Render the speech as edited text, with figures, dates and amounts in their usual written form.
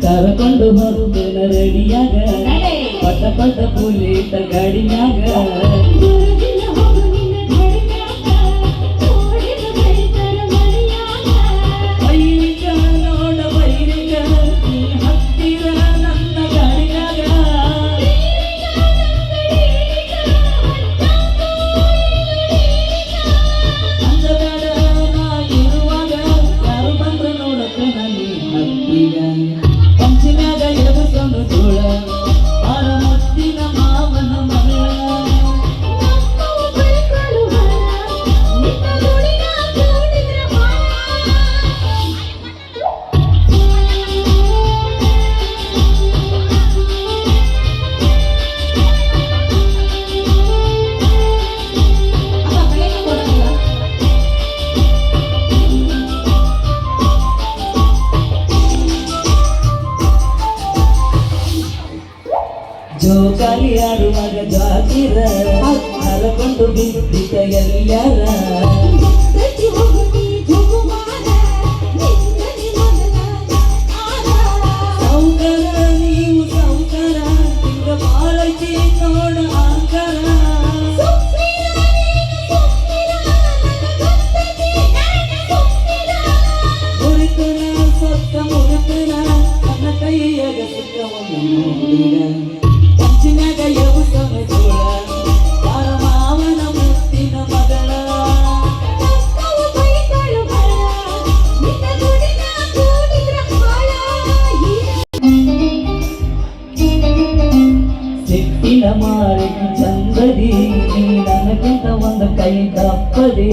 ಕರ್ಕೊಂಡು ಹೋಗ್ತೇನ ರೆಡಿಯಾಗ ಪಟ ಪಟ ಪುಲಿತ ಗಾಡಿಯಾಗ ಜೋಕಾಲಿ ಆಡುವಾಗ ಜಾತಿರ ಹರಕೊಂಡು ಬಿದ್ದಿತ ಎಲ್ಲರ ಸೌಕರ ನೀವು ಸೌಕರ ಹಿಂಗ ಬಾಳಕಿ ನೋಡ ಆಂಕರ ಮುರಿತನ ಸೊತ್ತ ಮುರಿತನ ನನ್ನ ಕೈಯಾಗ ಸಿಕ್ಕವನ್ನು ನೋಡಿದ ಸಿಟ್ಟಿನ ಮಾರಿ ಚಂದದಿ ನನಗಿಂತ ಒಂದು ಕೈ ತಪ್ಪದೆ